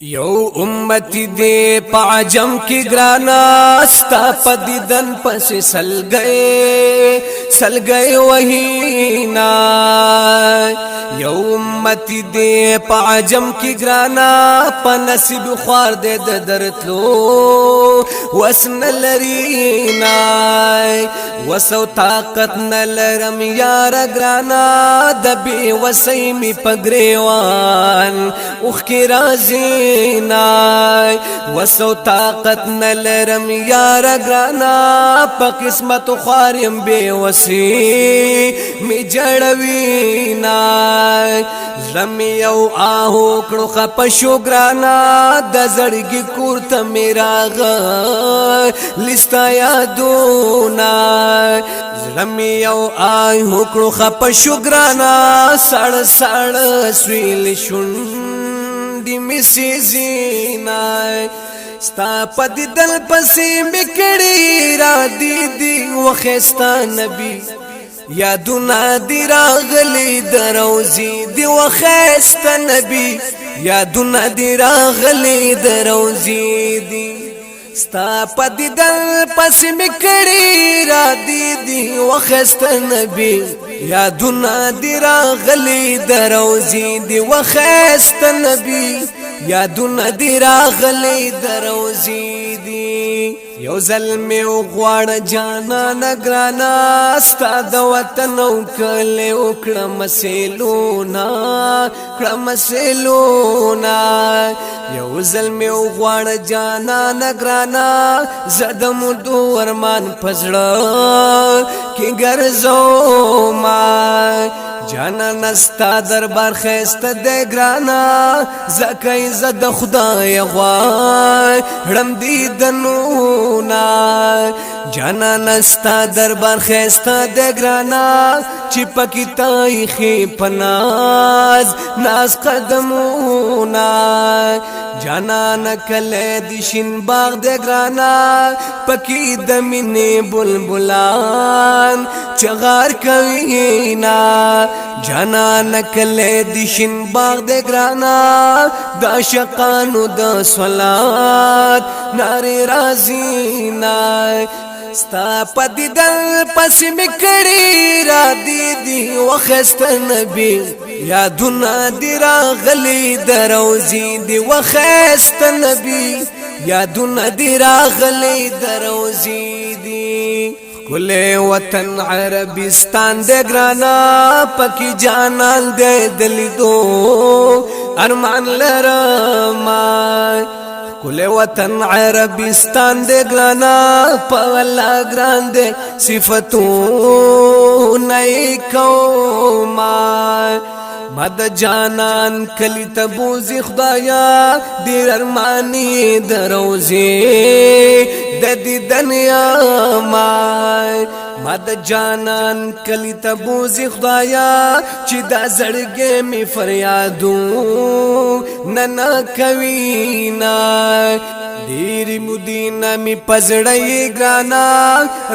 یو امتی دے پاجم کی گرانا ستا پدیدن پس سل گئے وہی نا یو امتی دے پاجم کی گرانا پا نصیب خوار دے درتلو وسن لرینا وسو طاقت نلرم یار گرانا دبی وسیمی پگریوان اخ کی رازی وسو طاقت نلرم یار گرانا پا قسمت خواریم بے وسی می جڑوینا زمی یو آہو کڑو خپشو گرانا دا زڑگی کورتا میرا لستا یادونا زمی یو آہو کڑو خپشو گرانا سڑ سویل شن دی مسی زینای ستا پدی دل پسی مکڑی را دی وخستا نبی یادونا دی راغلی دروزی دی وخستا نبی یادونا دی راغلی دروزی دی ستا پدی دل پسی مکڑی را دی وخستا نبی یادونا دی راغلی دروزی دی وخست نبی یادونا دی راغلی دروزی دی یو ظلمی غوار جانا نگرانا ستا دا وطن او کلی اکڑم سیلونا یو ظلمی غوار جانا نگرانا زدم دو ورمان پزڑا کی گرزو ما جانا نستا دربار خیست دے گرانا زکی زد خدای غوای رم دیدنونا جانا نستا دربار خیست دے گرانا چی پکی تایخی پناز ناز قدمونا جانا نکلے دیشن باغ دے گرانا پکی دمینی بلبلان چغار کوینا جانا نکلے دیشن باغ دے گرانا دا شقانو دا صلات ناری رازینا ستا پدی دل پسی مکڑی را دی وخست نبی یادونا دی راغلی دروزی دی وخست نبی یادونا دی راغلی دروزی دی کل وطن عربستان دے گرانا پکی جانان دے دلی دو ارمان لرمائی کل وطن عربستان دے گرانا پولا گران دے صفتو نئی کومائی مد جانان کلی تبوزی خدایا دیر ارمانی دروزی دی دنیا مائی مد جانان کلی تبوزی خدایا چی دا زڑگے می فریادو ننا کوینا دیری مدینہ می پزڑائی گرانا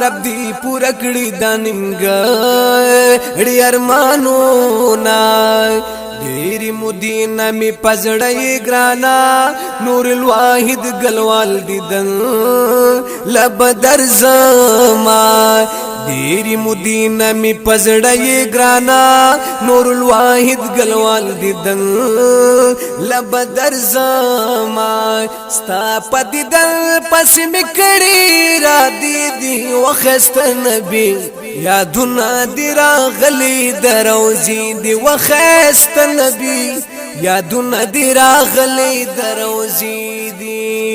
رب دی پورکڑی داننگڑی ارمانونا دیری مدینہ می پزڑائی گرانا نور الواحد گلوال دیدن لب در زمان دیری مدینہ می پزڑائی گرانا نور الواحد گلوال دیدن لب در زمان ستا پدی دل پس مکڑی را دی وخست نبی یادونا دی راغلی دروزی دی وخست نبی یادونا دی راغلی دروزی دی